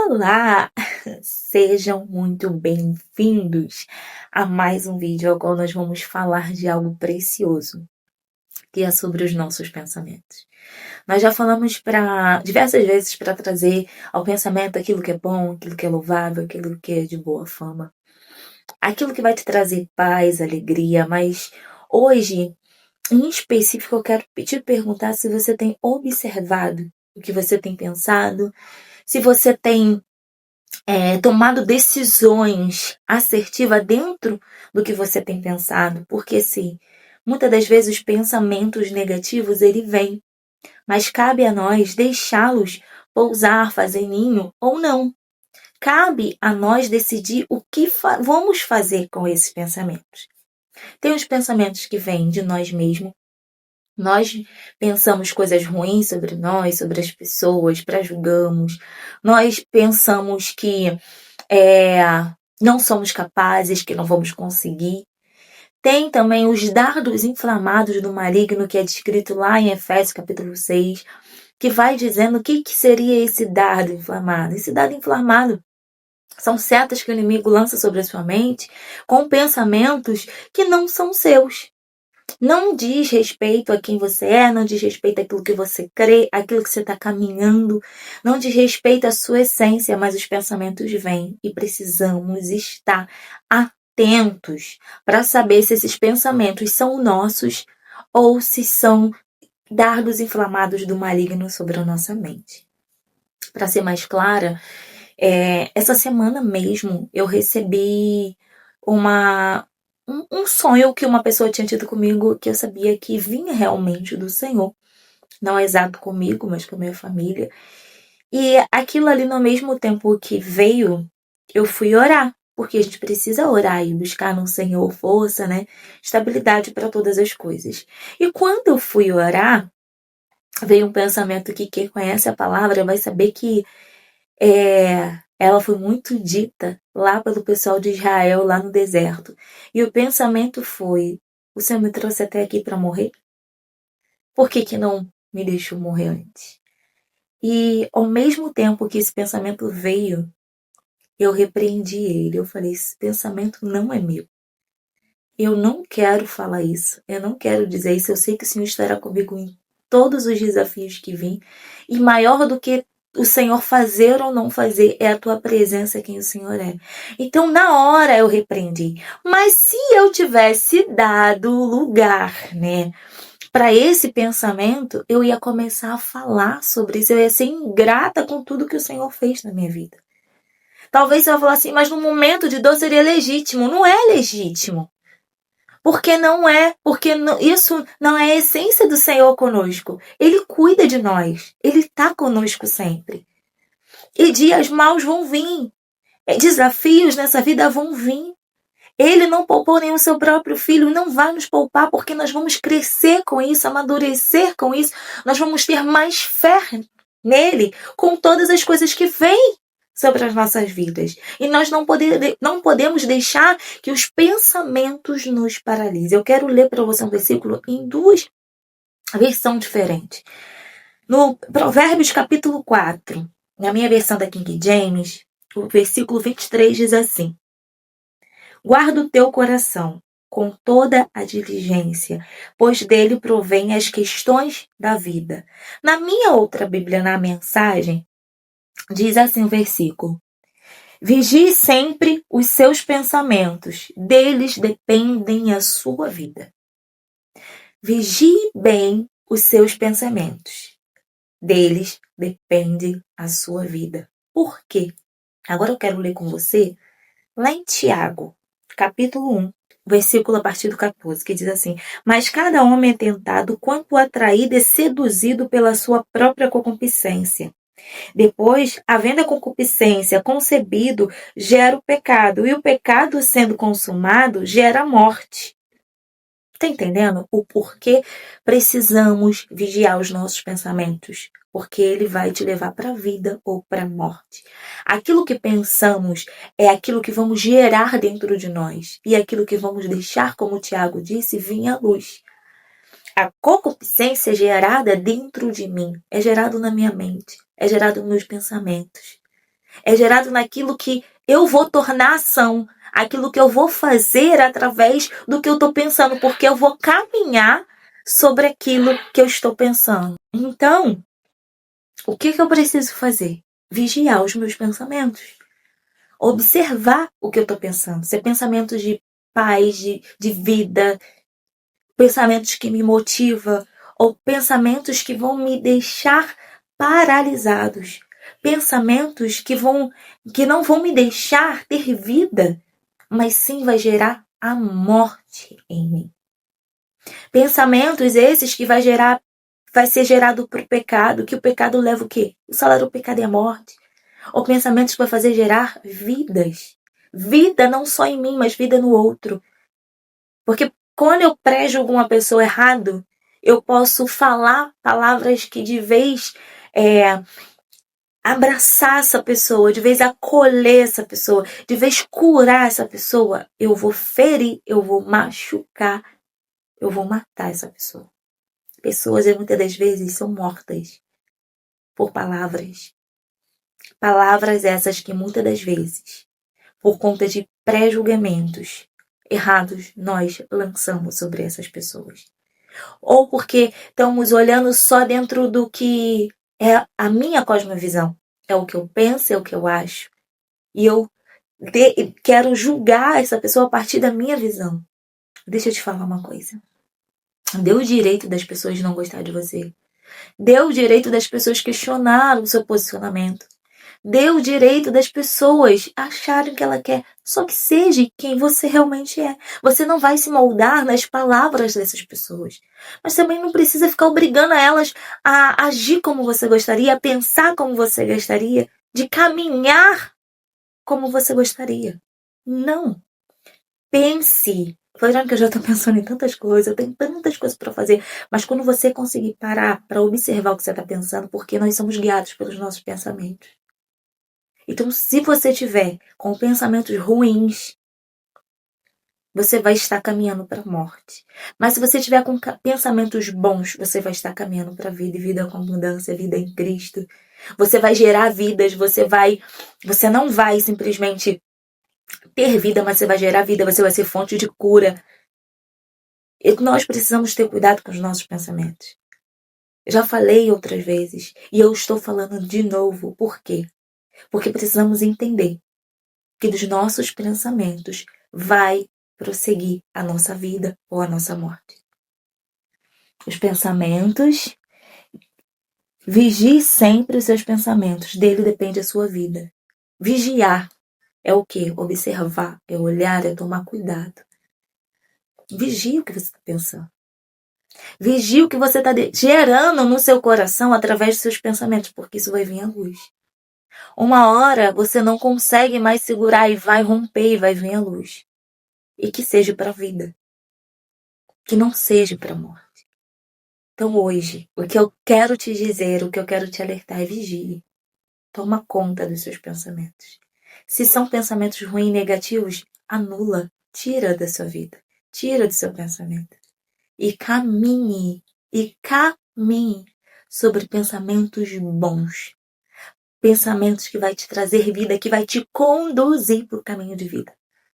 Olá! Sejam muito bem-vindos a mais um vídeo ao qual nós vamos falar de algo precioso, que é sobre os nossos pensamentos. Nós já falamos diversas vezes para trazer ao pensamento aquilo que é bom, aquilo que é louvável, aquilo que é de boa fama, aquilo que vai te trazer paz, alegria, mas hoje, em específico, eu quero te perguntar se você tem observado o que você tem pensado, se você tem tomado decisões assertivas dentro do que você tem pensado, porque sim, muitas das vezes os pensamentos negativos ele vêm, mas cabe a nós deixá-los pousar, fazer ninho ou não. Cabe a nós decidir o que vamos fazer com esses pensamentos. Tem os pensamentos que vêm de nós mesmos. Nós pensamos coisas ruins sobre nós, sobre as pessoas, pré-julgamos. Nós pensamos que não somos capazes, que não vamos conseguir. Tem também os dardos inflamados do maligno, que é descrito lá em Efésios capítulo 6, que vai dizendo o que seria esse dardo inflamado. Esse dardo inflamado são setas que o inimigo lança sobre a sua mente com pensamentos que não são seus. Não diz respeito a quem você é, não diz respeito àquilo que você crê, àquilo que você está caminhando, não diz respeito à sua essência, mas os pensamentos vêm e precisamos estar atentos para saber se esses pensamentos são nossos ou se são dardos inflamados do maligno sobre a nossa mente. Para ser mais clara, essa semana mesmo eu recebi um sonho que uma pessoa tinha tido comigo, que eu sabia que vinha realmente do Senhor. Não é exato comigo, mas com a minha família. E aquilo ali, no mesmo tempo que veio, eu fui orar. Porque a gente precisa orar e buscar no Senhor força, né? Estabilidade para todas as coisas. E quando eu fui orar, veio um pensamento que quem conhece a palavra vai saber que ela foi muito dita lá pelo pessoal de Israel, lá no deserto. E o pensamento foi: o Senhor me trouxe até aqui para morrer? Por que não me deixou morrer antes? E ao mesmo tempo que esse pensamento veio, eu repreendi ele. Eu falei: esse pensamento não é meu. Eu não quero falar isso. Eu não quero dizer isso. Eu sei que o Senhor estará comigo em todos os desafios que vêm. E maior do que o Senhor fazer ou não fazer, é a tua presença quem o Senhor é. Então, na hora eu repreendi. Mas se eu tivesse dado lugar, né, para esse pensamento, eu ia começar a falar sobre isso. Eu ia ser ingrata com tudo que o Senhor fez na minha vida. Talvez você vai falar assim, mas no momento de dor seria legítimo. Não é legítimo. Porque não é, isso não é a essência do Senhor conosco. Ele cuida de nós, Ele está conosco sempre. E dias maus vão vir, desafios nessa vida vão vir. Ele não poupou nem o seu próprio filho, não vai nos poupar, porque nós vamos crescer com isso, amadurecer com isso, nós vamos ter mais fé nele, com todas as coisas que vêm sobre as nossas vidas. E nós não podemos deixar que os pensamentos nos paralisem. Eu quero ler para você um versículo em duas versões diferentes. No Provérbios capítulo 4, na minha versão da King James, o versículo 23 diz assim: guarda o teu coração com toda a diligência, pois dele provém as questões da vida. Na minha outra Bíblia, na mensagem, diz assim o versículo: vigie sempre os seus pensamentos, deles dependem a sua vida. Vigie bem os seus pensamentos, deles depende a sua vida. Por quê? Agora eu quero ler com você lá em Tiago, capítulo 1, versículo a partir do 14, que diz assim: mas cada homem é tentado quanto atraído e seduzido pela sua própria concupiscência. Depois, havendo a concupiscência concebido, gera o pecado. E o pecado, sendo consumado, gera a morte. Está entendendo o porquê precisamos vigiar os nossos pensamentos? Porque ele vai te levar para a vida ou para a morte. Aquilo que pensamos é aquilo que vamos gerar dentro de nós. E aquilo que vamos deixar, como o Tiago disse, vir à luz. A concupiscência é gerada dentro de mim, é gerado na minha mente, é gerado nos meus pensamentos. É gerado naquilo que eu vou tornar ação, aquilo que eu vou fazer através do que eu estou pensando, porque eu vou caminhar sobre aquilo que eu estou pensando. Então, o que eu preciso fazer? Vigiar os meus pensamentos. Observar o que eu estou pensando. Se é pensamentos de paz, de vida, pensamentos que me motivam, ou pensamentos que vão me deixar paralisados. Pensamentos que não vão me deixar ter vida, mas sim vai gerar a morte em mim. Pensamentos esses que vai ser gerado por pecado, que o pecado leva o quê? O salário do pecado é a morte. Ou pensamentos que vai fazer gerar vidas. Vida não só em mim, mas vida no outro. Porque quando eu pré-julgo uma pessoa errado, eu posso falar palavras que de vez abraçar essa pessoa, de vez acolher essa pessoa, de vez curar essa pessoa, eu vou ferir, eu vou machucar, eu vou matar essa pessoa. Pessoas muitas das vezes são mortas por palavras. Palavras essas que muitas das vezes, por conta de pré-julgamentos errados, nós lançamos sobre essas pessoas. Ou porque estamos olhando só dentro do que é a minha cosmovisão. É o que eu penso, é o que eu acho. E eu quero julgar essa pessoa a partir da minha visão. Deixa eu te falar uma coisa. Dê o direito das pessoas não gostar de você. Dê o direito das pessoas questionar o seu posicionamento. Dê o direito das pessoas acharem que ela quer. Só que seja quem você realmente é. Você não vai se moldar nas palavras dessas pessoas. Mas também não precisa ficar obrigando elas a agir como você gostaria, a pensar como você gostaria, de caminhar como você gostaria. Não. Pense. Claro que eu já estou pensando em tantas coisas, eu tenho tantas coisas para fazer, mas quando você conseguir parar para observar o que você está pensando, porque nós somos guiados pelos nossos pensamentos. Então, se você tiver com pensamentos ruins, você vai estar caminhando para a morte. Mas se você tiver com pensamentos bons, você vai estar caminhando para a vida, e vida com abundância, vida em Cristo. Você vai gerar vidas, você não vai simplesmente ter vida, mas você vai gerar vida, você vai ser fonte de cura. E nós precisamos ter cuidado com os nossos pensamentos. Já falei outras vezes, e eu estou falando de novo. Por quê? Porque precisamos entender que dos nossos pensamentos vai prosseguir a nossa vida ou a nossa morte. Os pensamentos, vigie sempre os seus pensamentos, dele depende a sua vida. Vigiar é o quê? Observar, é olhar, é tomar cuidado. Vigie o que você está pensando. Vigie o que você está gerando no seu coração através dos seus pensamentos, porque isso vai vir à luz. Uma hora você não consegue mais segurar e vai romper e vai vir à luz. E que seja para a vida. Que não seja para a morte. Então hoje, o que eu quero te dizer, o que eu quero te alertar é vigie. Toma conta dos seus pensamentos. Se são pensamentos ruins e negativos, anula, tira da sua vida. Tira do seu pensamento. E caminhe sobre pensamentos bons. Pensamentos que vai te trazer vida, que vai te conduzir para o caminho de vida.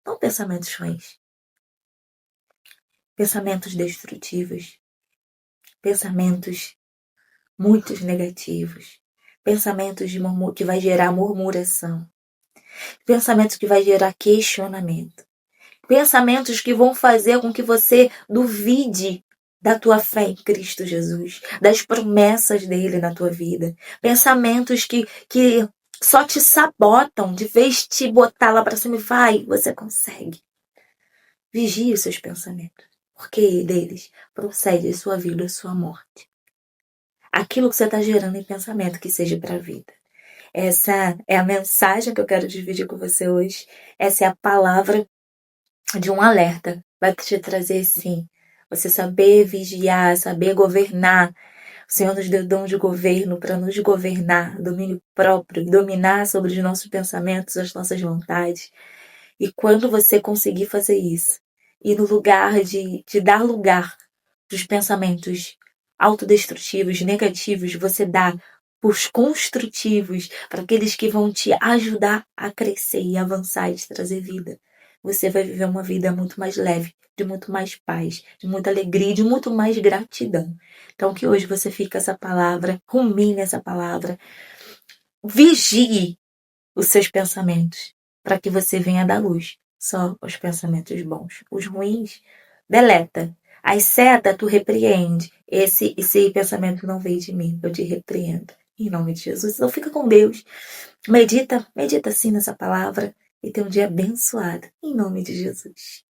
Não pensamentos ruins. Pensamentos destrutivos. Pensamentos muito negativos. Pensamentos que vai gerar murmuração. Pensamentos que vai gerar questionamento. Pensamentos que vão fazer com que você duvide da tua fé em Cristo Jesus, das promessas dele na tua vida. Pensamentos que só te sabotam, de vez te botar lá para cima e vai, você consegue. Vigie os seus pensamentos, porque deles procede a sua vida, a sua morte. Aquilo que você está gerando em pensamento, que seja para a vida. Essa é a mensagem que eu quero dividir com você hoje. Essa é a palavra de um alerta. Vai te trazer, sim, você saber vigiar, saber governar. O Senhor nos deu dom de governo para nos governar, domínio próprio, dominar sobre os nossos pensamentos, as nossas vontades. E quando você conseguir fazer isso, e no lugar de dar lugar para os pensamentos autodestrutivos, negativos, você dá tempos construtivos, para aqueles que vão te ajudar a crescer e avançar e te trazer vida. Você vai viver uma vida muito mais leve, de muito mais paz, de muita alegria, de muito mais gratidão. Então que hoje você fique com essa palavra, rumine essa palavra, vigie os seus pensamentos, para que você venha dar luz. Só os pensamentos bons. Os ruins, deleta. As setas, tu repreende. Esse pensamento não veio de mim, eu te repreendo. Em nome de Jesus. Então fica com Deus. Medita assim nessa palavra e tenha um dia abençoado. Em nome de Jesus.